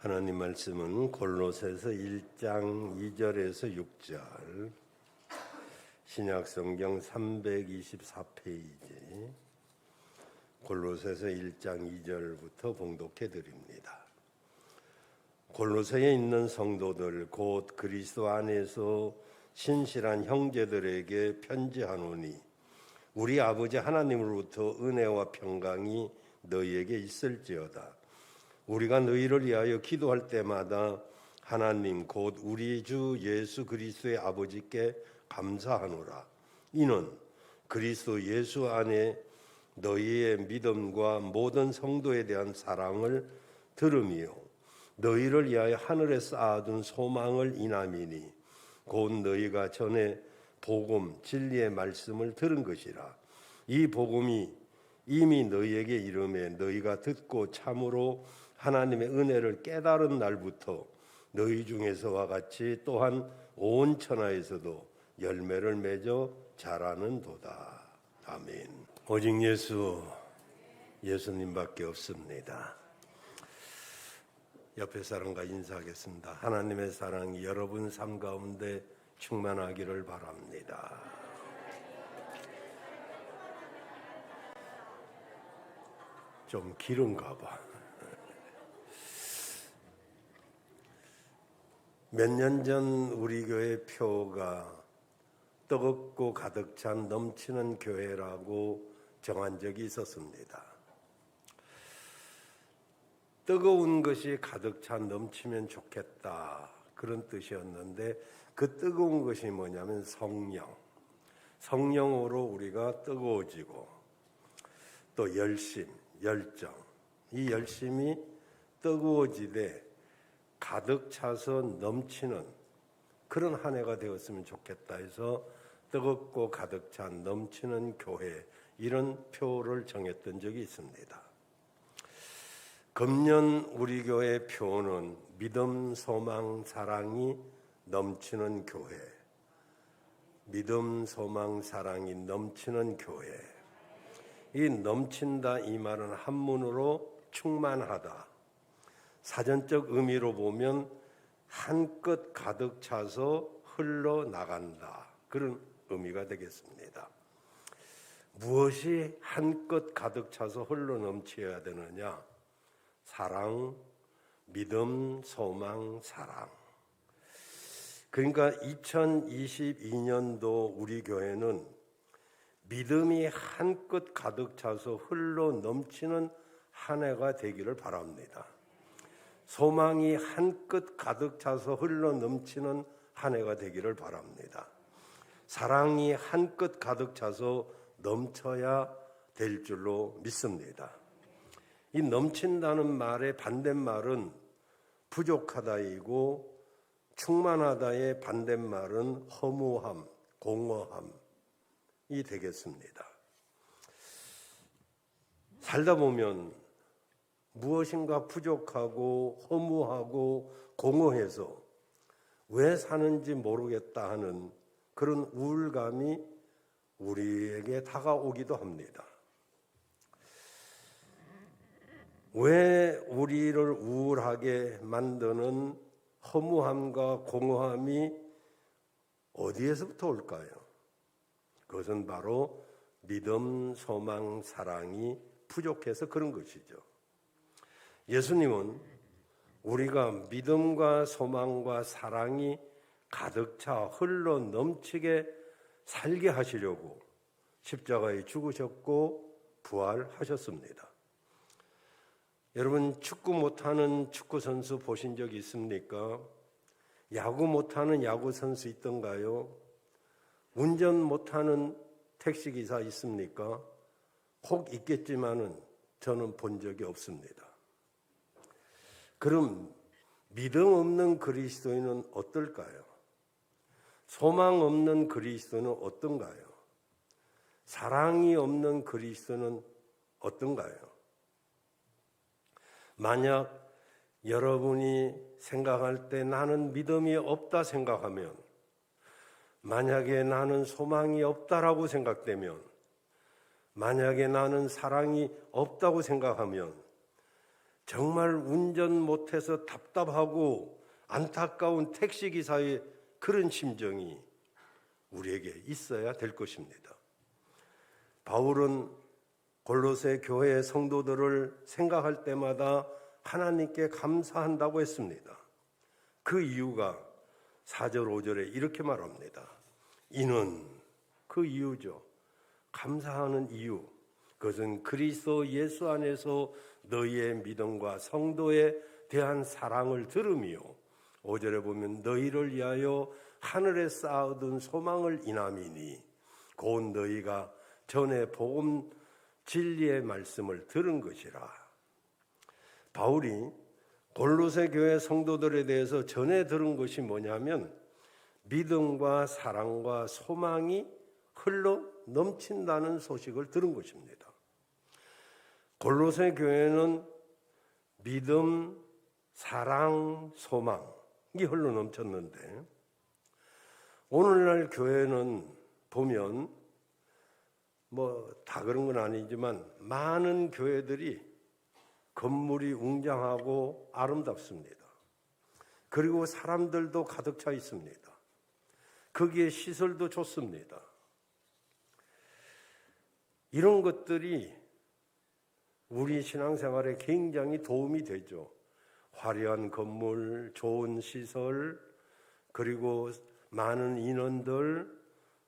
하나님 말씀은 골로새서 1장 2절에서 6절, 신약성경 324페이지, 골로새서 1장 2절부터 봉독해 드립니다. 골로새에 있는 성도들 곧 그리스도 안에서 신실한 형제들에게 편지하노니 우리 아버지 하나님으로부터 은혜와 평강이 너희에게 있을지어다. 우리가 너희를 위하여 기도할 때마다 하나님 곧 우리 주 예수 그리스도의 아버지께 감사하노라. 이는 그리스도 예수 안에 너희의 믿음과 모든 성도에 대한 사랑을 들음이요 너희를 위하여 하늘에 쌓아둔 소망을 인함이니 곧 너희가 전에 복음 진리의 말씀을 들은 것이라. 이 복음이 이미 너희에게 이르매 너희가 듣고 참으로 하나님의 은혜를 깨달은 날부터 너희 중에서와 같이 또한 온 천하에서도 열매를 맺어 자라는도다. 아멘. 오직 예수님밖에 없습니다. 옆에 사람과 인사하겠습니다. 하나님의 사랑이 여러분 삶 가운데 충만하기를 바랍니다. 좀 길은가 봐. 몇 년 전 우리 교회 표가 뜨겁고 가득 찬 넘치는 교회라고 정한 적이 있었습니다. 뜨거운 것이 가득 찬 넘치면 좋겠다, 그런 뜻이었는데 그 뜨거운 것이 뭐냐면 성령으로 우리가 뜨거워지고 또 열심, 열정, 이 열심이 뜨거워지되 가득 차서 넘치는 그런 한 해가 되었으면 좋겠다 해서 뜨겁고 가득 찬 넘치는 교회, 이런 표를 정했던 적이 있습니다. 금년 우리 교회 표는 믿음, 소망, 사랑이 넘치는 교회, 믿음, 소망, 사랑이 넘치는 교회. 이 넘친다 이 말은 한문으로 충만하다, 사전적 의미로 보면 한껏 가득 차서 흘러나간다, 그런 의미가 되겠습니다. 무엇이 한껏 가득 차서 흘러넘쳐야 되느냐? 사랑, 믿음, 소망, 사랑. 그러니까 2022년도 우리 교회는 믿음이 한껏 가득 차서 흘러넘치는 한 해가 되기를 바랍니다. 소망이 한껏 가득 차서 흘러넘치는 한 해가 되기를 바랍니다. 사랑이 한껏 가득 차서 넘쳐야 될 줄로 믿습니다. 이 넘친다는 말의 반대말은 부족하다이고, 충만하다의 반대말은 허무함, 공허함이 되겠습니다. 살다 보면 무엇인가 부족하고 허무하고 공허해서 왜 사는지 모르겠다 하는 그런 우울감이 우리에게 다가오기도 합니다. 왜 우리를 우울하게 만드는 허무함과 공허함이 어디에서부터 올까요? 그것은 바로 믿음, 소망, 사랑이 부족해서 그런 것이죠. 예수님은 우리가 믿음과 소망과 사랑이 가득 차 흘러 넘치게 살게 하시려고 십자가에 죽으셨고 부활하셨습니다. 여러분, 축구 못하는 축구 선수 보신 적 있습니까? 야구 못하는 야구 선수 있던가요? 운전 못하는 택시기사 있습니까? 혹 있겠지만은 저는 본 적이 없습니다. 그럼 믿음 없는 그리스도인은 어떨까요? 소망 없는 그리스도는 어떤가요? 사랑이 없는 그리스도는 어떤가요? 만약 여러분이 생각할 때 나는 믿음이 없다 생각하면, 만약에 나는 소망이 없다라고 생각되면, 만약에 나는 사랑이 없다고 생각하면 정말 운전 못해서 답답하고 안타까운 택시기사의 그런 심정이 우리에게 있어야 될 것입니다. 바울은 골로새 교회의 성도들을 생각할 때마다 하나님께 감사한다고 했습니다. 그 이유가 4절 5절에 이렇게 말합니다. 이는 그 이유죠. 감사하는 이유. 그것은 그리스도 예수 안에서 너희의 믿음과 성도에 대한 사랑을 들으며 5절에 보면 너희를 위하여 하늘에 쌓아둔 소망을 인함이니 곧 너희가 전에 복음 진리의 말씀을 들은 것이라. 바울이 골로새 교회 성도들에 대해서 전에 들은 것이 뭐냐면 믿음과 사랑과 소망이 흘러 넘친다는 소식을 들은 것입니다. 골로새 교회는 믿음, 사랑, 소망이 흘러 넘쳤는데 오늘날 교회는 보면 다 그런 건 아니지만 많은 교회들이 건물이 웅장하고 아름답습니다. 그리고 사람들도 가득 차 있습니다. 거기에 시설도 좋습니다. 이런 것들이 우리 신앙생활에 굉장히 도움이 되죠. 화려한 건물, 좋은 시설, 그리고 많은 인원들,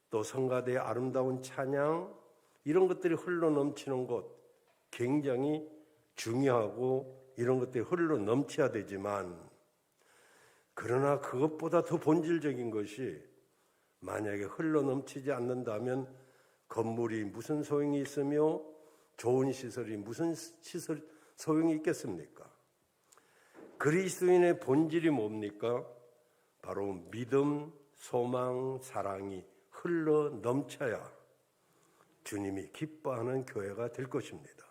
또 성가대의 아름다운 찬양, 이런 것들이 흘러 넘치는 곳 굉장히 중요하고 이런 것들이 흘러 넘쳐야 되지만 그러나 그것보다 더 본질적인 것이 만약에 흘러 넘치지 않는다면 건물이 무슨 소용이 있으며 좋은 시설이 무슨 소용이 있겠습니까? 그리스도인의 본질이 뭡니까? 바로 믿음, 소망, 사랑이 흘러 넘쳐야 주님이 기뻐하는 교회가 될 것입니다.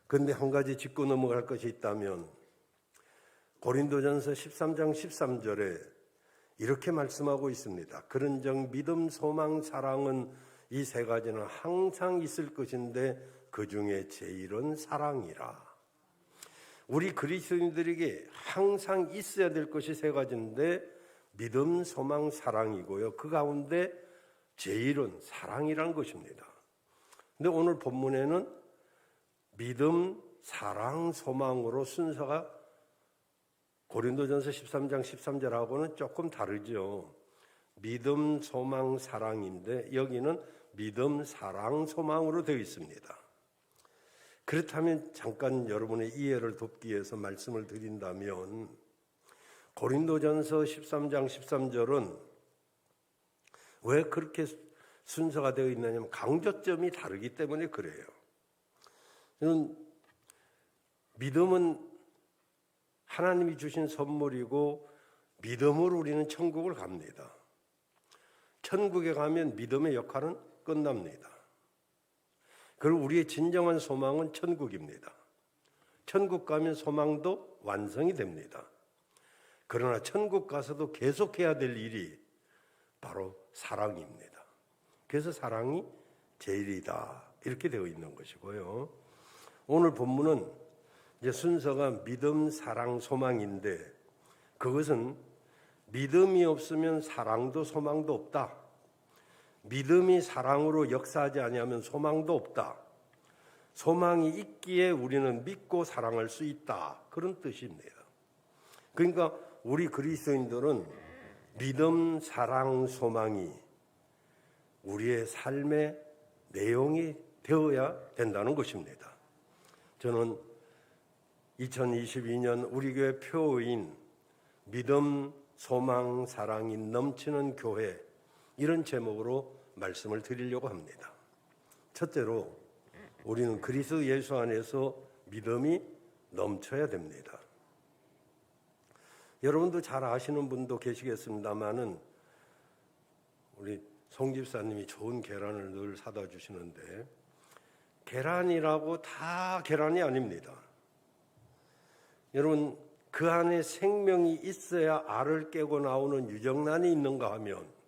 그런데 한 가지 짚고 넘어갈 것이 있다면 고린도전서 13장 13절에 이렇게 말씀하고 있습니다. 그런즉 믿음, 소망, 사랑은 이 세 가지는 항상 있을 것인데 그 중에 제일은 사랑이라. 우리 그리스도인들에게 항상 있어야 될 것이 세 가지인데 믿음, 소망, 사랑이고요. 그 가운데 제일은 사랑이라는 것입니다. 근데 오늘 본문에는 믿음, 사랑, 소망으로 순서가 고린도전서 13장 13절하고는 조금 다르죠. 믿음, 소망, 사랑인데 여기는 믿음, 사랑, 소망으로 되어 있습니다. 그렇다면 잠깐 여러분의 이해를 돕기 위해서 말씀을 드린다면 고린도전서 13장 13절은 왜 그렇게 순서가 되어 있느냐면 강조점이 다르기 때문에 그래요. 믿음은 하나님이 주신 선물이고 믿음으로 우리는 천국을 갑니다. 천국에 가면 믿음의 역할은 끝납니다. 그리고 우리의 진정한 소망은 천국입니다. 천국 가면 소망도 완성이 됩니다. 그러나 천국 가서도 계속해야 될 일이 바로 사랑입니다. 그래서 사랑이 제일이다 이렇게 되어 있는 것이고요. 오늘 본문은 이제 순서가 믿음, 사랑, 소망인데 그것은 믿음이 없으면 사랑도 소망도 없다. 믿음이 사랑으로 역사하지 아니하면 소망도 없다. 소망이 있기에 우리는 믿고 사랑할 수 있다. 그런 뜻입니다. 그러니까 우리 그리스도인들은 믿음, 사랑, 소망이 우리의 삶의 내용이 되어야 된다는 것입니다. 저는 2022년 우리 교회 표어인 믿음, 소망, 사랑이 넘치는 교회 이런 제목으로 말씀을 드리려고 합니다. 첫째로 우리는 그리스도 예수 안에서 믿음이 넘쳐야 됩니다. 여러분도 잘 아시는 분도 계시겠습니다만은 우리 송 집사님이 좋은 계란을 늘 사다 주시는데 계란이라고 다 계란이 아닙니다. 여러분 그 안에 생명이 있어야 알을 깨고 나오는 유정란이 있는가 하면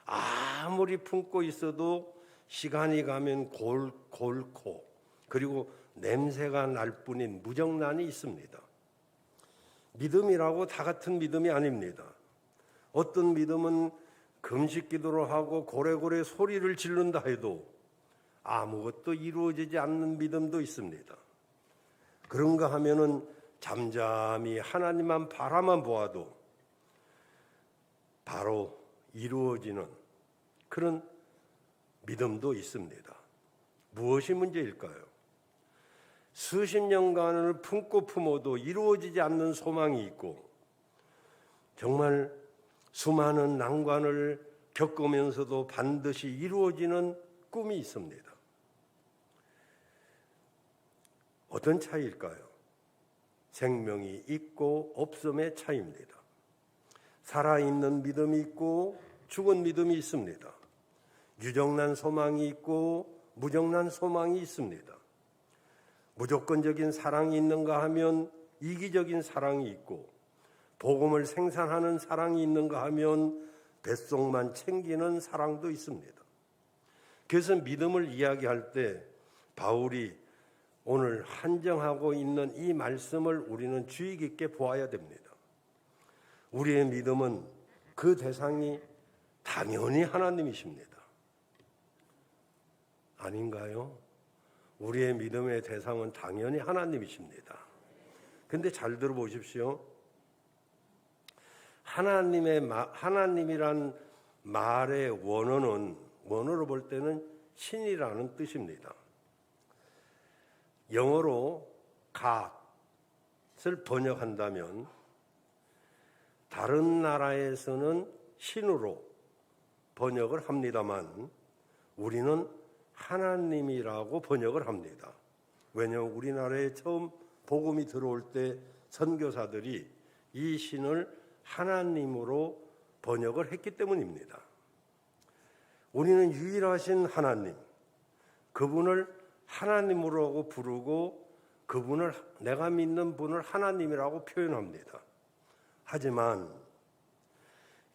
아무리 품고 있어도 시간이 가면 골고 그리고 냄새가 날 뿐인 무정란이 있습니다. 믿음이라고 다 같은 믿음이 아닙니다. 어떤 믿음은 금식 기도를 하고 고래고래 소리를 지른다 해도 아무것도 이루어지지 않는 믿음도 있습니다. 그런가 하면은 잠잠히 하나님만 바라만 보아도 바로 이루어지는 그런 믿음도 있습니다. 무엇이 문제일까요? 수십 년간을 품고 품어도 이루어지지 않는 소망이 있고 정말 수많은 난관을 겪으면서도 반드시 이루어지는 꿈이 있습니다. 어떤 차이일까요? 생명이 있고 없음의 차이입니다. 살아있는 믿음이 있고 죽은 믿음이 있습니다. 유정난 소망이 있고 무정난 소망이 있습니다. 무조건적인 사랑이 있는가 하면 이기적인 사랑이 있고 복음을 생산하는 사랑이 있는가 하면 뱃속만 챙기는 사랑도 있습니다. 그래서 믿음을 이야기할 때 바울이 오늘 한정하고 있는 이 말씀을 우리는 주의 깊게 보아야 됩니다. 우리의 믿음은 그 대상이 당연히 하나님이십니다. 아닌가요? 우리의 믿음의 대상은 당연히 하나님이십니다. 근데 잘 들어보십시오. 하나님이란 말의 원어로 볼 때는 신이라는 뜻입니다. 영어로 God을 번역한다면 다른 나라에서는 신으로 번역을 합니다만 우리는 하나님이라고 번역을 합니다. 왜냐하면 우리나라에 처음 복음이 들어올 때 선교사들이 이 신을 하나님으로 번역을 했기 때문입니다. 우리는 유일하신 하나님, 그분을 하나님으로 부르고 그분을 내가 믿는 분을 하나님이라고 표현합니다. 하지만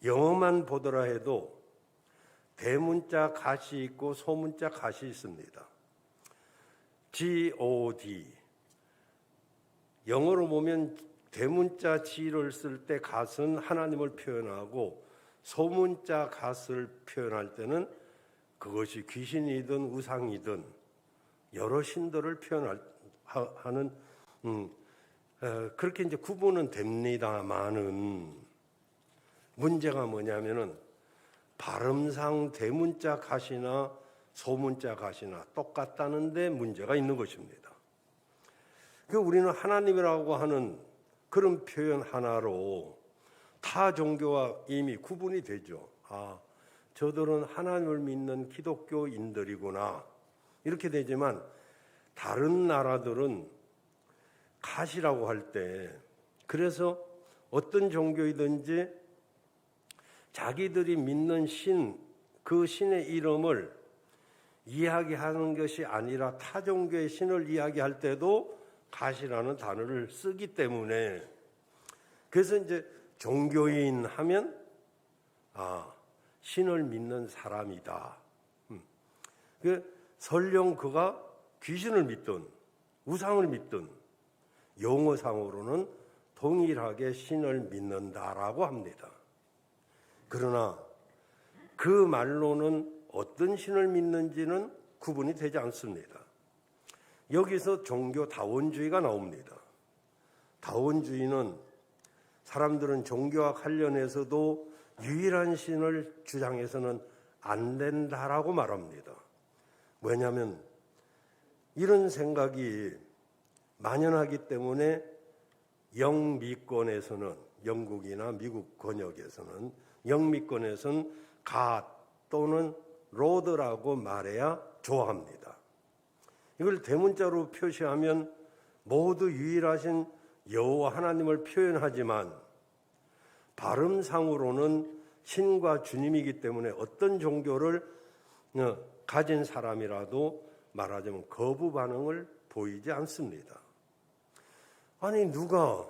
영어만 보더라 해도 대문자 갓이 있고 소문자 갓이 있습니다. G-O-D. 영어로 보면 대문자 G를 쓸 때 갓은 하나님을 표현하고 소문자 갓을 표현할 때는 그것이 귀신이든 우상이든 여러 신들을 표현하는 그렇게 이제 구분은 됩니다만은 문제가 뭐냐면은 발음상 대문자 갓이나 소문자 갓이나 똑같다는데 문제가 있는 것입니다. 우리는 하나님이라고 하는 그런 표현 하나로 타 종교와 이미 구분이 되죠. 아, 저들은 하나님을 믿는 기독교인들이구나. 이렇게 되지만 다른 나라들은 갓이라고 할 때 그래서 어떤 종교이든지 자기들이 믿는 신, 그 신의 이름을 이야기하는 것이 아니라 타 종교의 신을 이야기할 때도 갓이라는 단어를 쓰기 때문에 그래서 이제 종교인 하면 신을 믿는 사람이다. 설령 그가 귀신을 믿든 우상을 믿든 용어상으로는 동일하게 신을 믿는다라고 합니다. 그러나 그 말로는 어떤 신을 믿는지는 구분이 되지 않습니다. 여기서 종교 다원주의가 나옵니다. 다원주의는 사람들은 종교와 관련해서도 유일한 신을 주장해서는 안 된다라고 말합니다. 왜냐하면 이런 생각이 만연하기 때문에 영미권에서는 영국이나 미국 권역에서는 영미권에서는 God 또는 Lord라고 말해야 좋아합니다. 이걸 대문자로 표시하면 모두 유일하신 여호와 하나님을 표현하지만 발음상으로는 신과 주님이기 때문에 어떤 종교를 가진 사람이라도 말하자면 거부 반응을 보이지 않습니다. 아니 누가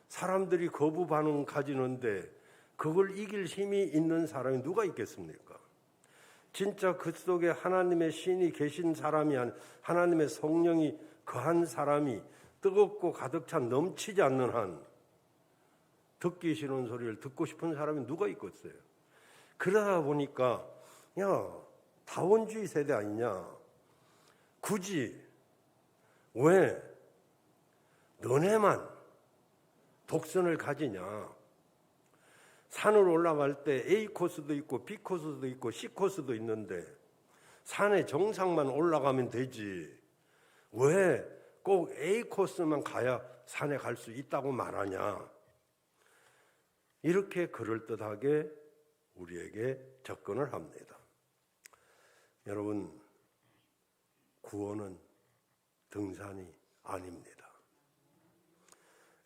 사람들이 거부 반응 가지는데 그걸 이길 힘이 있는 사람이 누가 있겠습니까? 진짜 그 속에 하나님의 신이 계신 사람이 하나님의 성령이 거한 사람이 뜨겁고 가득 찬 넘치지 않는 한 듣기 싫은 소리를 듣고 싶은 사람이 누가 있겠어요? 그러다 보니까 다원주의 세대 아니냐? 굳이 왜 너네만 독선을 가지냐? 산을 올라갈 때 A 코스도 있고 B 코스도 있고 C 코스도 있는데 산의 정상만 올라가면 되지. 왜 꼭 A 코스만 가야 산에 갈 수 있다고 말하냐? 이렇게 그럴듯하게 우리에게 접근을 합니다. 여러분, 구원은 등산이 아닙니다.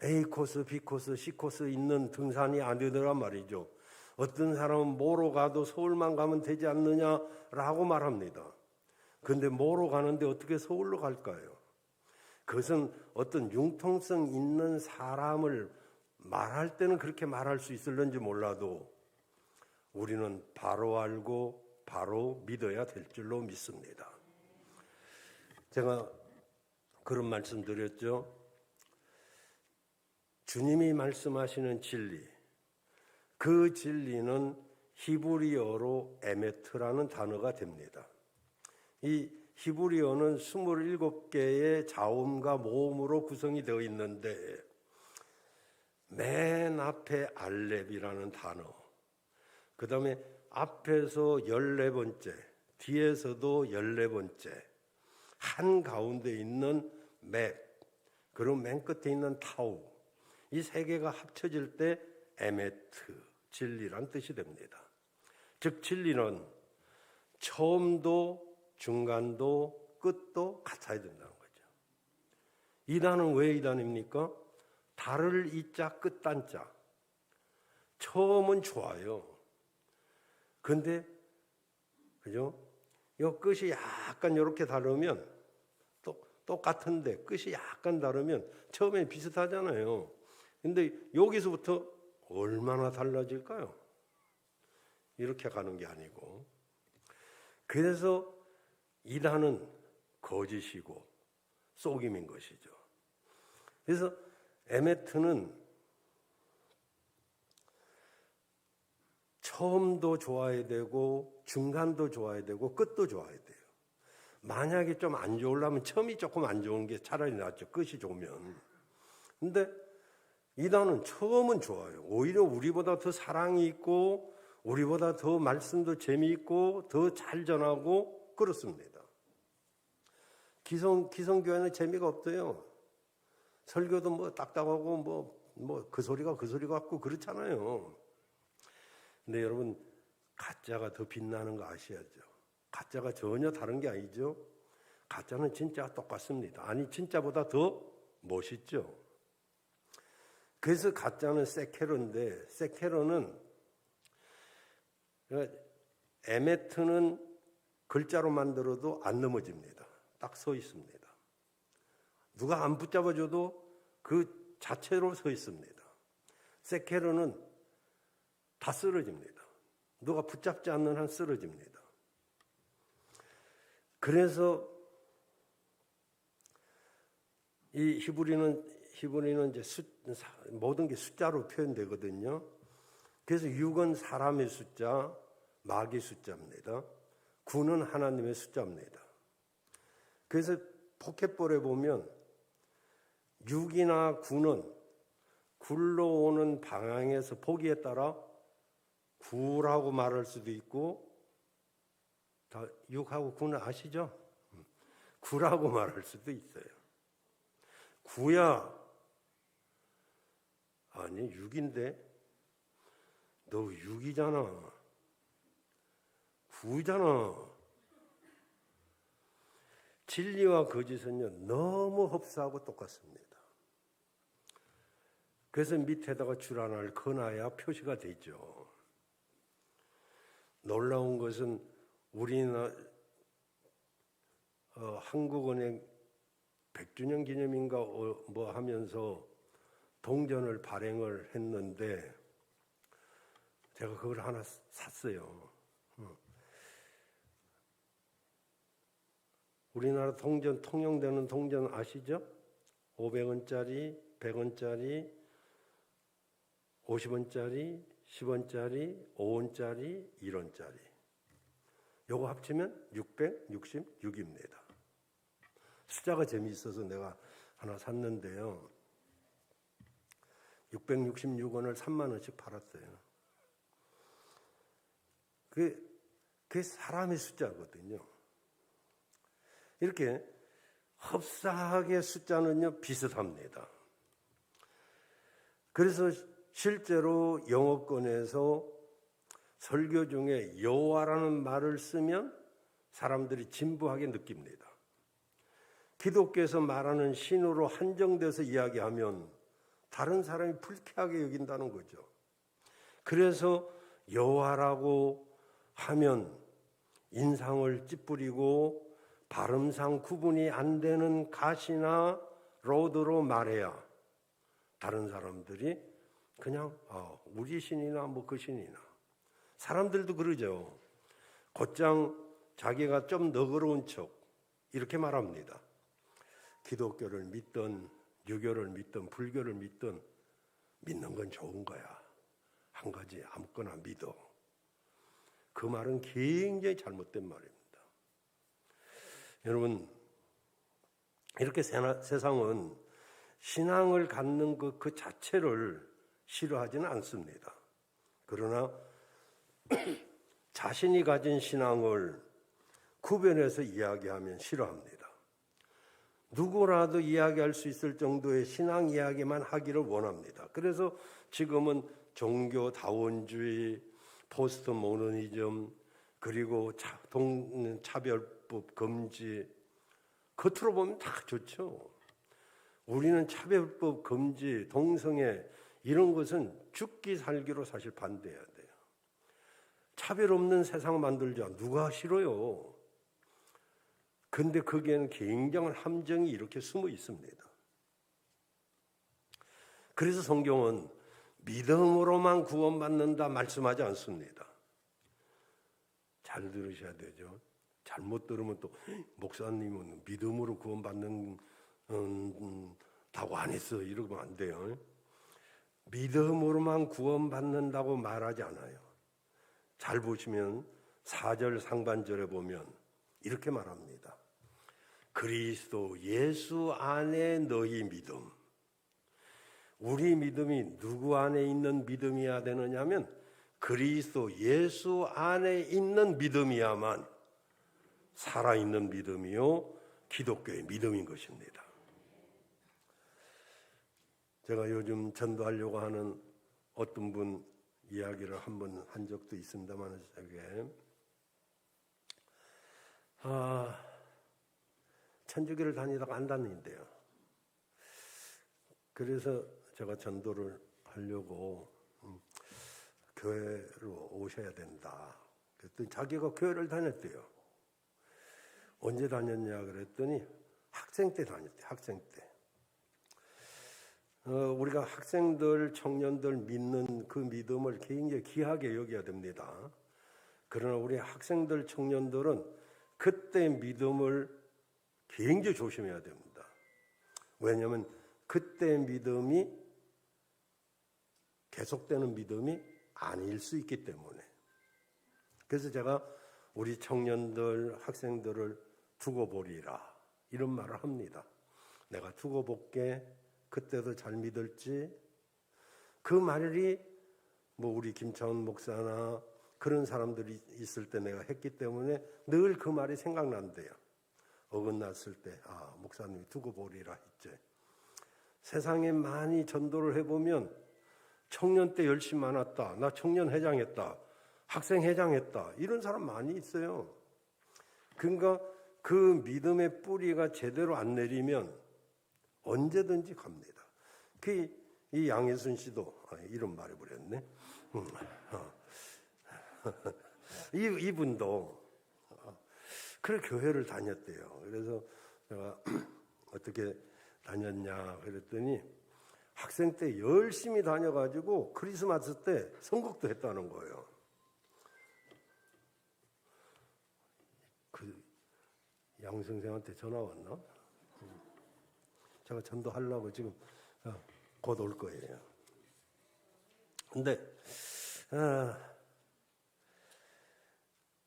A 코스, B 코스, C 코스 있는 등산이 아니더란 말이죠. 어떤 사람은 뭐로 가도 서울만 가면 되지 않느냐라고 말합니다. 그런데 뭐로 가는데 어떻게 서울로 갈까요? 그것은 어떤 융통성 있는 사람을 말할 때는 그렇게 말할 수 있을는지 몰라도 우리는 바로 알고 바로 믿어야 될 줄로 믿습니다. 제가 그런 말씀 드렸죠. 주님이 말씀하시는 진리, 그 진리는 히브리어로 에메트라는 단어가 됩니다. 이 히브리어는 27개의 자음과 모음으로 구성이 되어 있는데 맨 앞에 알렙이라는 단어, 그 다음에 앞에서 14번째, 뒤에서도 14번째, 한가운데 있는 맵, 그리고 맨 끝에 있는 타우, 이 세 개가 합쳐질 때 에메트, 진리란 뜻이 됩니다. 즉 진리는 처음도 중간도 끝도 같아야 된다는 거죠. 이단은 왜 이단입니까? 달을 이자 끝단자. 처음은 좋아요. 근데 그죠? 이 끝이 약간 이렇게 다르면 또 똑같은데 끝이 약간 다르면 처음에 비슷하잖아요. 근데 여기서부터 얼마나 달라질까요? 이렇게 가는 게 아니고. 그래서 이단은 거짓이고 속임인 것이죠. 그래서 에메트는 처음도 좋아야 되고 중간도 좋아야 되고 끝도 좋아야 돼요. 만약에 좀 안 좋으려면 처음이 조금 안 좋은 게 차라리 낫죠. 끝이 좋으면. 근데 이단은 처음은 좋아요. 오히려 우리보다 더 사랑이 있고 우리보다 더 말씀도 재미있고 더 잘 전하고 그렇습니다. 기성교회는 재미가 없어요. 설교도 뭐 딱딱하고 뭐 그 소리가 그 소리 같고 그렇잖아요. 근데 여러분, 가짜가 더 빛나는 거 아셔야죠. 가짜가 전혀 다른 게 아니죠. 가짜는 진짜가 똑같습니다. 아니, 진짜보다 더 멋있죠. 그래서 가짜는 세케로인데, 세케로는 에메트는 글자로 만들어도 안 넘어집니다. 딱 서 있습니다. 누가 안 붙잡아줘도 그 자체로 서 있습니다. 세케로는 다 쓰러집니다. 누가 붙잡지 않는 한 쓰러집니다. 그래서 이 히브리는 이제 모든 게 숫자로 표현되거든요. 그래서 6은 사람의 숫자, 마귀 숫자입니다. 9는 하나님의 숫자입니다. 그래서 포켓볼에 보면 6이나 9는 굴러오는 방향에서 보기에 따라 9라고 말할 수도 있고, 다 6하고 9는 아시죠? 9라고 말할 수도 있어요. 9야. 아니, 6인데? 너 6이잖아. 9잖아. 진리와 거짓은요, 너무 흡사하고 똑같습니다. 그래서 밑에다가 줄 하나를 그어놔야 표시가 되죠. 놀라운 것은 우리나라 한국은행 100주년 기념인가 뭐 하면서 동전을 발행을 했는데 제가 그걸 하나 샀어요. 우리나라 동전, 통용되는 동전 아시죠? 500원짜리, 100원짜리, 50원짜리, 10원짜리, 5원짜리, 1원짜리. 요거 합치면 666입니다. 숫자가 재미있어서 내가 하나 샀는데요. 666원을 3만 원씩 팔았어요. 그게 사람의 숫자거든요. 이렇게 흡사하게 숫자는요 비슷합니다. 그래서 실제로 영어권에서 설교 중에 여호와라는 말을 쓰면 사람들이 진부하게 느낍니다. 기독교에서 말하는 신으로 한정돼서 이야기하면 다른 사람이 불쾌하게 여긴다는 거죠. 그래서 여호와라고 하면 인상을 찌푸리고 발음상 구분이 안 되는 갓이나 로드로 말해야 다른 사람들이 그냥 우리 신이나 뭐 그 신이나. 사람들도 그러죠. 곧장 자기가 좀 너그러운 척 이렇게 말합니다. 기독교를 믿든 유교를 믿든 불교를 믿든 믿는 건 좋은 거야. 한 가지 아무거나 믿어. 그 말은 굉장히 잘못된 말입니다. 여러분, 이렇게 세상은 신앙을 갖는 그 자체를 싫어하지는 않습니다. 그러나 자신이 가진 신앙을 구별해서 이야기하면 싫어합니다. 누구라도 이야기할 수 있을 정도의 신앙 이야기만 하기를 원합니다. 그래서 지금은 종교 다원주의, 포스트 모더니즘, 그리고 차별법 금지, 겉으로 보면 다 좋죠. 우리는 차별법 금지, 동성애 이런 것은 죽기 살기로 사실 반대해야 돼요. 차별 없는 세상 만들자 누가 싫어요? 근데 거기에는 굉장한 함정이 이렇게 숨어 있습니다. 그래서 성경은 믿음으로만 구원받는다 말씀하지 않습니다. 잘 들으셔야 되죠. 잘못 들으면 또 목사님은 믿음으로 구원받는다고 안 했어 이러면 안 돼요. 믿음으로만 구원받는다고 말하지 않아요. 잘 보시면 4절 상반절에 보면 이렇게 말합니다. 그리스도 예수 안에 너희 믿음. 우리 믿음이 누구 안에 있는 믿음이어야 되느냐면 그리스도 예수 안에 있는 믿음이야만 살아있는 믿음이요 기독교의 믿음인 것입니다. 제가 요즘 전도하려고 하는 어떤 분 이야기를 한번 한 적도 있습니다만 천주교를 다니다가 안 다닌대요. 그래서 제가 전도를 하려고 교회로 오셔야 된다. 그랬더니 자기가 교회를 다녔대요. 언제 다녔냐 그랬더니 학생 때 다녔대요. 학생 때. 우리가 학생들, 청년들 믿는 그 믿음을 굉장히 귀하게 여겨야 됩니다. 그러나 우리 학생들, 청년들은 그때 믿음을 굉장히 조심해야 됩니다. 왜냐하면 그때 믿음이 계속되는 믿음이 아닐 수 있기 때문에. 그래서 제가 우리 청년들, 학생들을 두고 보리라 이런 말을 합니다. 내가 두고 볼게. 그때도 잘 믿을지. 그 말이 뭐 우리 김차원 목사나 그런 사람들이 있을 때 내가 했기 때문에 늘 그 말이 생각난대요. 어긋났을 때 목사님이 두고 보리라 했지. 세상에 많이 전도를 해보면 청년 때 열심히 많았다. 나 청년 회장했다. 학생 회장했다. 이런 사람 많이 있어요. 그러니까 그 믿음의 뿌리가 제대로 안 내리면 언제든지 갑니다. 이 양혜순 씨도 이런 말을 버렸네. 이분도 그래 교회를 다녔대요. 그래서 제가 어떻게 다녔냐 그랬더니 학생 때 열심히 다녀가지고 크리스마스 때 선곡도 했다는 거예요. 양승생한테 전화 왔나? 제가 전도하려고 지금 곧 올 거예요. 근데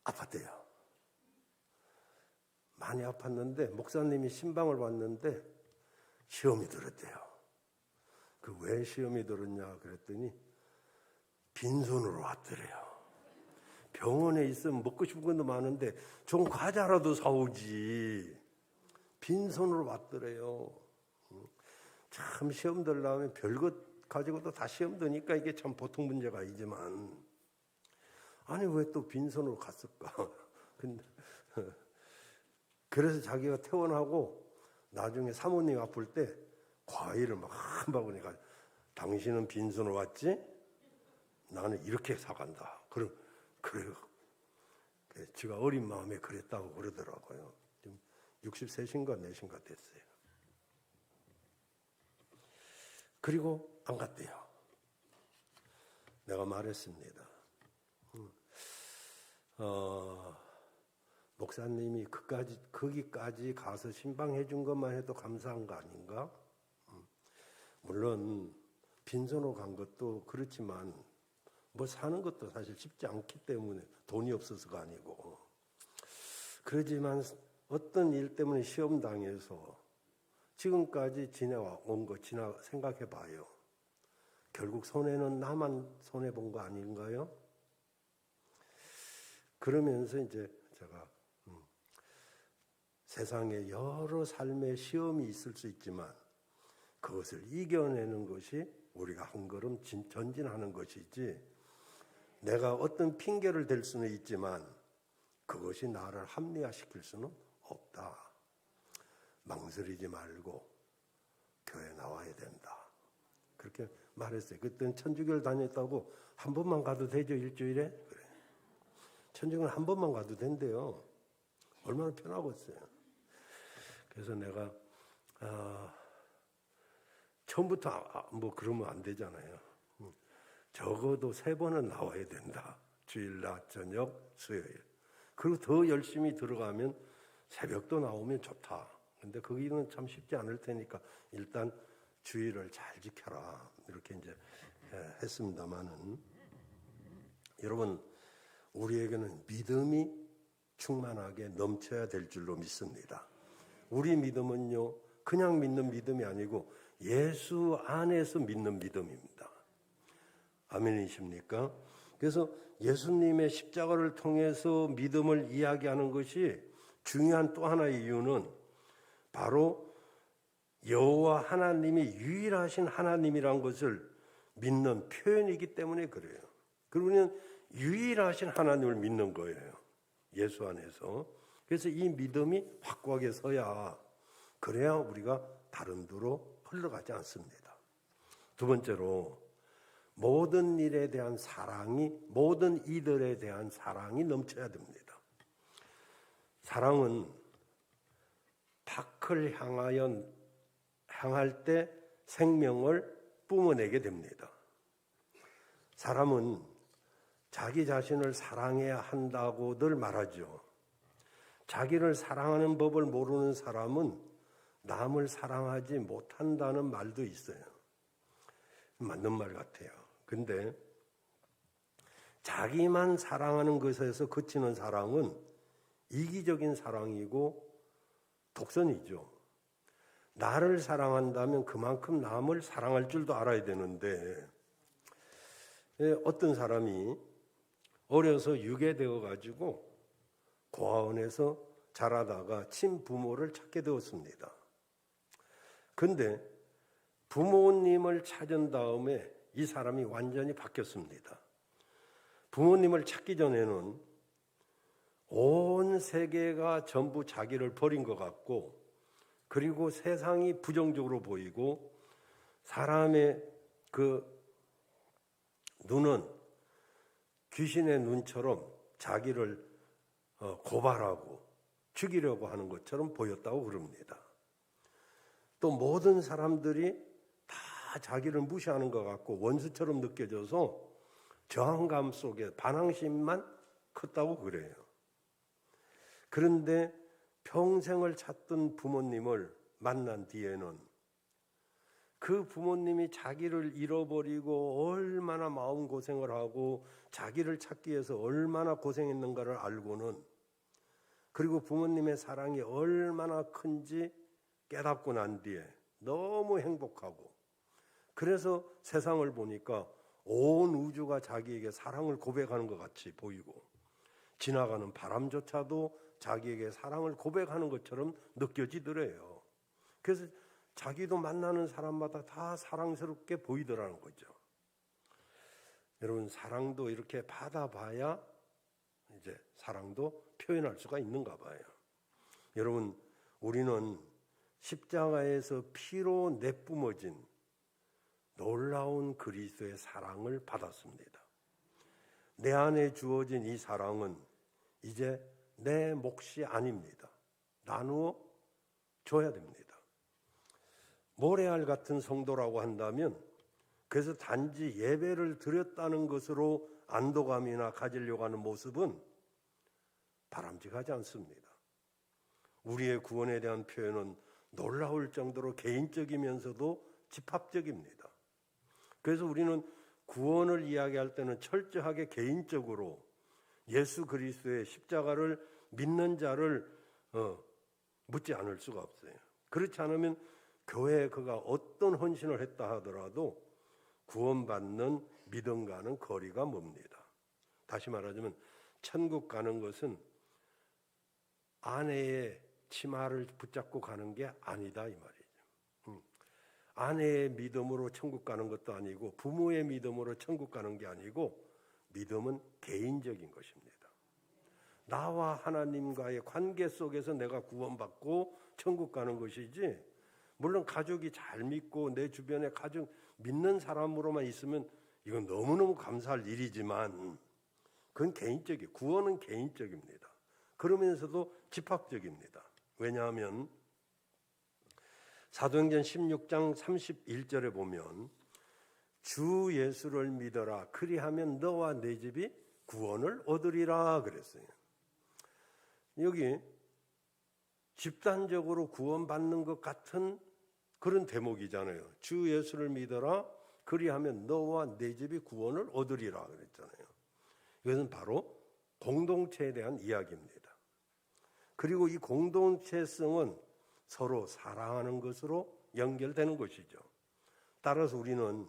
아팠대요. 많이 아팠는데 목사님이 신방을 왔는데 시험이 들었대요. 그 왜 시험이 들었냐 그랬더니 빈손으로 왔더래요. 병원에 있으면 먹고 싶은 것도 많은데 좀 과자라도 사오지. 빈손으로 왔더래요. 참 시험 들려면 별것 가지고도 다 시험 드니까 이게 참 보통 문제가 아니지만 아니 왜 또 빈손으로 갔을까? 근데 그래서 자기가 퇴원하고 나중에 사모님 아플 때 과일을 막 한 바구니 가. 당신은 빈손으로 왔지? 나는 이렇게 사간다. 그래요. 제가 어린 마음에 그랬다고 그러더라고요. 지금 63신가 4신가 됐어요. 그리고 안 갔대요. 내가 말했습니다. 목사님이 거기까지 가서 신방해 준 것만 해도 감사한 거 아닌가? 물론 빈손으로 간 것도 그렇지만 뭐 사는 것도 사실 쉽지 않기 때문에 돈이 없어서가 아니고 그러지만 어떤 일 때문에 시험 당해서 지금까지 지내온 거 생각해 봐요. 결국 손해는 나만 손해 본 거 아닌가요? 그러면서 이제 제가 세상에 여러 삶의 시험이 있을 수 있지만 그것을 이겨내는 것이 우리가 한 걸음 전진하는 것이지 내가 어떤 핑계를 댈 수는 있지만 그것이 나를 합리화시킬 수는 없다. 망설이지 말고 교회 나와야 된다. 그렇게 말했어요. 그때는 천주교를 다녔다고 한 번만 가도 되죠, 일주일에? 그래. 천주교는 한 번만 가도 된대요. 얼마나 편하겠어요. 그래서 내가 처음부터 뭐 그러면 안 되잖아요. 적어도 3번은 나와야 된다. 주일, 낮, 저녁, 수요일. 그리고 더 열심히 들어가면 새벽도 나오면 좋다. 근데 거기는 참 쉽지 않을 테니까 일단 주의를 잘 지켜라. 이렇게 이제 했습니다만은 여러분 우리에게는 믿음이 충만하게 넘쳐야 될 줄로 믿습니다. 우리 믿음은요 그냥 믿는 믿음이 아니고 예수 안에서 믿는 믿음입니다. 아멘이십니까? 그래서 예수님의 십자가를 통해서 믿음을 이야기하는 것이 중요한 또 하나의 이유는 바로 여호와 하나님이 유일하신 하나님이란 것을 믿는 표현이기 때문에 그래요. 그리고 우리는 유일하신 하나님을 믿는 거예요. 예수 안에서. 그래서 이 믿음이 확고하게 서야 그래야 우리가 다른 데로 흘러가지 않습니다. 두 번째로 모든 일에 대한 사랑이 모든 이들에 대한 사랑이 넘쳐야 됩니다. 사랑은 밖을 향할 때 생명을 뿜어내게 됩니다. 사람은 자기 자신을 사랑해야 한다고들 말하죠. 자기를 사랑하는 법을 모르는 사람은 남을 사랑하지 못한다는 말도 있어요. 맞는 말 같아요. 근데 자기만 사랑하는 것에서 그치는 사랑은 이기적인 사랑이고 독선이죠. 나를 사랑한다면 그만큼 남을 사랑할 줄도 알아야 되는데 어떤 사람이 어려서 유괴되어 가지고 고아원에서 자라다가 친부모를 찾게 되었습니다. 근데 부모님을 찾은 다음에 이 사람이 완전히 바뀌었습니다. 부모님을 찾기 전에는 온 세계가 전부 자기를 버린 것 같고 그리고 세상이 부정적으로 보이고 사람의 그 눈은 귀신의 눈처럼 자기를 고발하고 죽이려고 하는 것처럼 보였다고 그럽니다. 또 모든 사람들이 다 자기를 무시하는 것 같고 원수처럼 느껴져서 저항감 속에 반항심만 컸다고 그래요. 그런데 평생을 찾던 부모님을 만난 뒤에는 그 부모님이 자기를 잃어버리고 얼마나 마음고생을 하고 자기를 찾기 위해서 얼마나 고생했는가를 알고는, 그리고 부모님의 사랑이 얼마나 큰지 깨닫고 난 뒤에 너무 행복하고, 그래서 세상을 보니까 온 우주가 자기에게 사랑을 고백하는 것 같이 보이고 지나가는 바람조차도 자기에게 사랑을 고백하는 것처럼 느껴지더래요. 그래서 자기도 만나는 사람마다 다 사랑스럽게 보이더라는 거죠. 여러분, 사랑도 이렇게 받아봐야 이제 사랑도 표현할 수가 있는가 봐요. 여러분, 우리는 십자가에서 피로 내뿜어진 놀라운 그리스도의 사랑을 받았습니다. 내 안에 주어진 이 사랑은 이제 내 몫이 아닙니다. 나누어 줘야 됩니다. 모래알 같은 성도라고 한다면, 그래서 단지 예배를 드렸다는 것으로 안도감이나 가지려고 하는 모습은 바람직하지 않습니다. 우리의 구원에 대한 표현은 놀라울 정도로 개인적이면서도 집합적입니다. 그래서 우리는 구원을 이야기할 때는 철저하게 개인적으로 예수 그리스도의 십자가를 믿는 자를 묻지 않을 수가 없어요. 그렇지 않으면 교회에 그가 어떤 헌신을 했다 하더라도 구원받는 믿음과는 거리가 멉니다. 다시 말하자면 천국 가는 것은 아내의 치마를 붙잡고 가는 게 아니다 이 말이죠. 아내의 믿음으로 천국 가는 것도 아니고 부모의 믿음으로 천국 가는 게 아니고, 믿음은 개인적인 것입니다. 나와 하나님과의 관계 속에서 내가 구원받고 천국 가는 것이지, 물론 가족이 잘 믿고 내 주변에 가족 믿는 사람으로만 있으면 이건 너무너무 감사할 일이지만 그건 개인적이에요. 구원은 개인적입니다. 그러면서도 집합적입니다. 왜냐하면 사도행전 16장 31절에 보면 주 예수를 믿어라 그리하면 너와 네 집이 구원을 얻으리라 그랬어요. 여기 집단적으로 구원받는 것 같은 그런 대목이잖아요. 주 예수를 믿어라 그리하면 너와 네 집이 구원을 얻으리라 그랬잖아요. 이것은 바로 공동체에 대한 이야기입니다. 그리고 이 공동체성은 서로 사랑하는 것으로 연결되는 것이죠. 따라서 우리는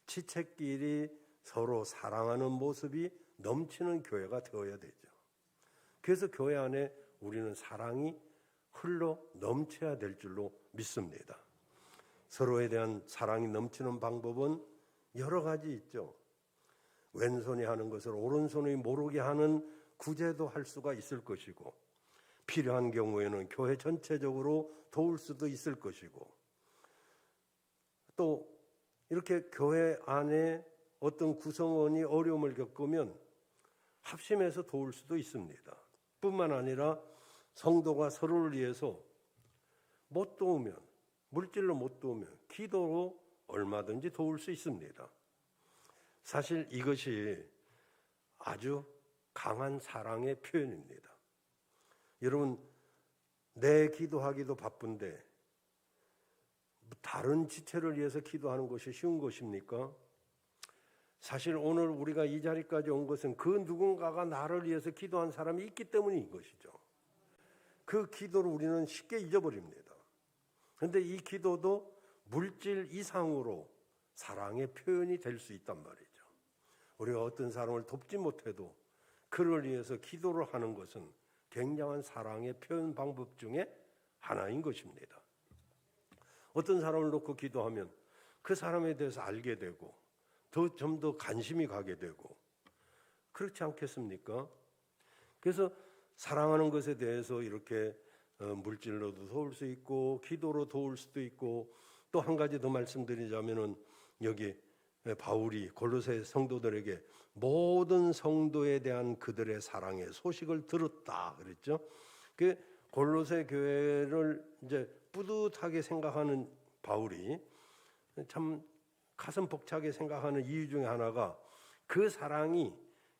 지체끼리 서로 사랑하는 모습이 넘치는 교회가 되어야 되죠. 그래서 교회 안에 우리는 사랑이 흘러 넘쳐야 될 줄로 믿습니다. 서로에 대한 사랑이 넘치는 방법은 여러 가지 있죠. 왼손이 하는 것을 오른손이 모르게 하는 구제도 할 수가 있을 것이고, 필요한 경우에는 교회 전체적으로 도울 수도 있을 것이고, 또 이렇게 교회 안에 어떤 구성원이 어려움을 겪으면 합심해서 도울 수도 있습니다. 뿐만 아니라 성도가 서로를 위해서 못 도우면, 물질로 못 도우면 기도로 얼마든지 도울 수 있습니다. 사실 이것이 아주 강한 사랑의 표현입니다. 여러분, 내 기도하기도 바쁜데 다른 지체를 위해서 기도하는 것이 쉬운 것입니까? 사실 오늘 우리가 이 자리까지 온 것은 그 누군가가 나를 위해서 기도한 사람이 있기 때문인 것이죠. 그 기도를 우리는 쉽게 잊어버립니다. 그런데 이 기도도 물질 이상으로 사랑의 표현이 될 수 있단 말이죠. 우리가 어떤 사람을 돕지 못해도 그를 위해서 기도를 하는 것은 굉장한 사랑의 표현 방법 중에 하나인 것입니다. 어떤 사람을 놓고 기도하면 그 사람에 대해서 알게 되고 좀 더 관심이 가게 되고, 그렇지 않겠습니까? 그래서 사랑하는 것에 대해서 이렇게 물질로도 도울 수 있고 기도로 도울 수도 있고, 또 한 가지 더 말씀드리자면은 여기 바울이 골로새 성도들에게 모든 성도에 대한 그들의 사랑의 소식을 들었다 그랬죠. 그 골로새 교회를 이제 뿌듯하게 생각하는 바울이 참 가슴 벅차게 생각하는 이유 중에 하나가 그 사랑이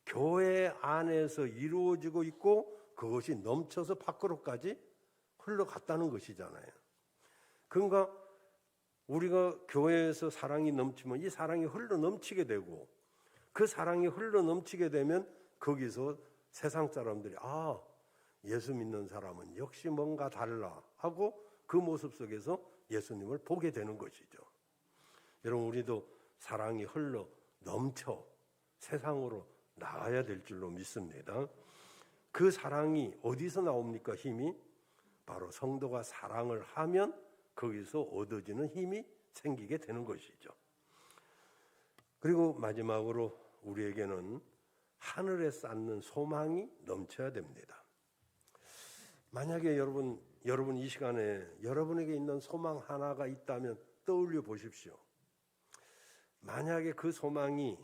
교회 안에서 이루어지고 있고 그것이 넘쳐서 밖으로까지 흘러갔다는 것이잖아요. 그러니까 우리가 교회에서 사랑이 넘치면 이 사랑이 흘러 넘치게 되고, 그 사랑이 흘러 넘치게 되면 거기서 세상 사람들이 예수 믿는 사람은 역시 뭔가 달라 하고 그 모습 속에서 예수님을 보게 되는 것이죠. 여러분, 우리도 사랑이 흘러 넘쳐 세상으로 나가야 될 줄로 믿습니다. 그 사랑이 어디서 나옵니까? 힘이 바로 성도가 사랑을 하면 거기서 얻어지는 힘이 생기게 되는 것이죠. 그리고 마지막으로 우리에게는 하늘에 쌓는 소망이 넘쳐야 됩니다. 만약에 여러분 이 시간에 여러분에게 있는 소망 하나가 있다면 떠올려 보십시오. 만약에 그 소망이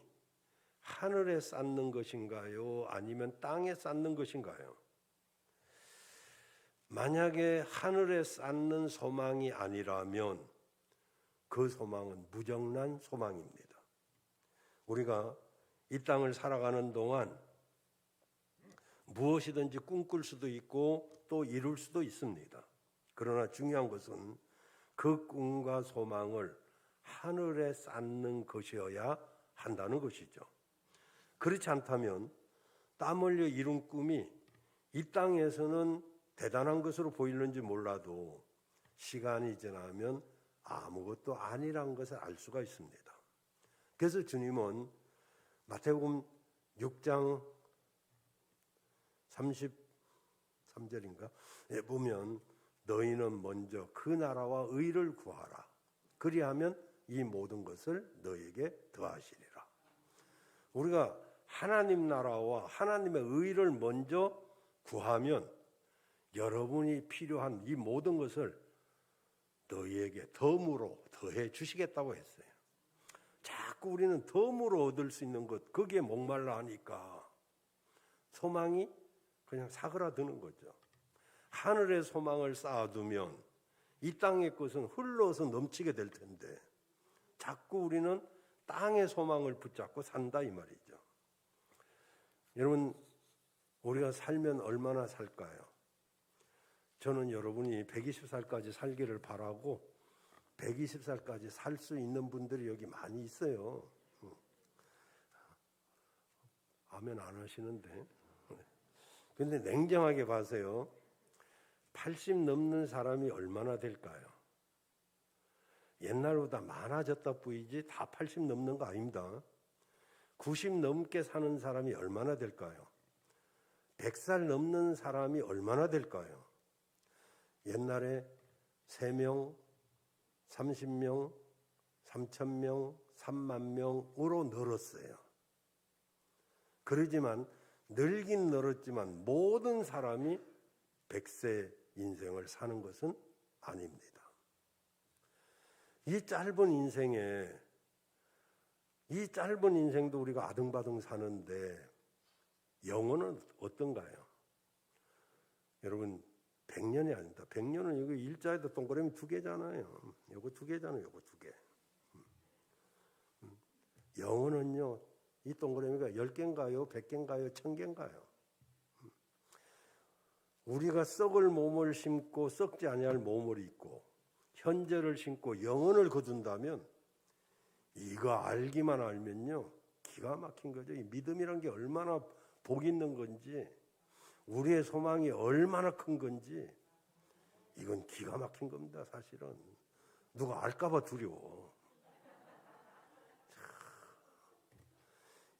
하늘에 쌓는 것인가요? 아니면 땅에 쌓는 것인가요? 만약에 하늘에 쌓는 소망이 아니라면 그 소망은 무정란 소망입니다. 우리가 이 땅을 살아가는 동안 무엇이든지 꿈꿀 수도 있고 또 이룰 수도 있습니다. 그러나 중요한 것은 그 꿈과 소망을 하늘에 쌓는 것이어야 한다는 것이죠. 그렇지 않다면 땀 흘려 이룬 꿈이 이 땅에서는 대단한 것으로 보이는지 몰라도 시간이 지나면 아무것도 아니란 것을 알 수가 있습니다. 그래서 주님은 마태복음 6장 33절인가 보면 너희는 먼저 그 나라와 의를 구하라. 그리하면 이 모든 것을 너에게 더하시리라. 우리가 하나님 나라와 하나님의 의를 먼저 구하면 여러분이 필요한 이 모든 것을 너희에게 덤으로 더해 주시겠다고 했어요. 자꾸 우리는 덤으로 얻을 수 있는 것, 거기에 목말라 하니까 소망이 그냥 사그라드는 거죠. 하늘의 소망을 쌓아두면 이 땅의 것은 흘러서 넘치게 될 텐데 자꾸 우리는 땅의 소망을 붙잡고 산다 이 말이죠. 여러분, 우리가 살면 얼마나 살까요? 저는 여러분이 120살까지 살기를 바라고 120살까지 살 수 있는 분들이 여기 많이 있어요. 아멘 안 하시는데. 근데 냉정하게 봐세요. 80 넘는 사람이 얼마나 될까요? 옛날보다 많아졌다 뿐이지 다 80 넘는 거 아닙니다. 90 넘게 사는 사람이 얼마나 될까요? 100살 넘는 사람이 얼마나 될까요? 옛날에 3명, 30명, 3,000명, 3만 명으로 늘었어요. 그러지만 늘긴 늘었지만 모든 사람이 100세 인생을 사는 것은 아닙니다. 이 짧은 인생도 우리가 아등바등 사는데 영혼은 어떤가요? 여러분 100년이 아닙니다. 100년은 여기 일자에도 동그라미 2개잖아요. 요거 2개잖아요. 요거 2개. 영혼은요, 이 동그라미가 10개인가요? 100개인가요? 1000개인가요? 우리가 썩을 몸을 심고 썩지 아니할 몸을 입고 현재를 심고 영혼을 거둔다면 이거 알기만 알면요 기가 막힌 거죠. 이 믿음이란 게 얼마나 복 있는 건지 우리의 소망이 얼마나 큰 건지 이건 기가 막힌 겁니다. 사실은 누가 알까 봐 두려워.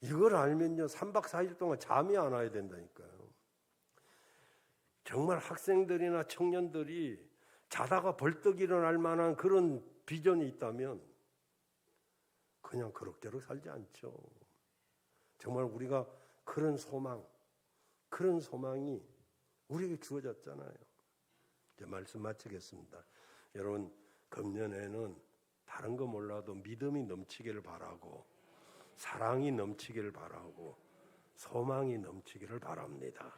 이걸 알면요 3박 4일 동안 잠이 안 와야 된다니까요. 정말 학생들이나 청년들이 자다가 벌떡 일어날 만한 그런 비전이 있다면 그냥 그럭저럭 살지 않죠. 정말 우리가 그런 소망이 우리에게 주어졌잖아요. 이제 말씀 마치겠습니다. 여러분, 금년에는 다른 거 몰라도 믿음이 넘치기를 바라고 사랑이 넘치기를 바라고 소망이 넘치기를 바랍니다.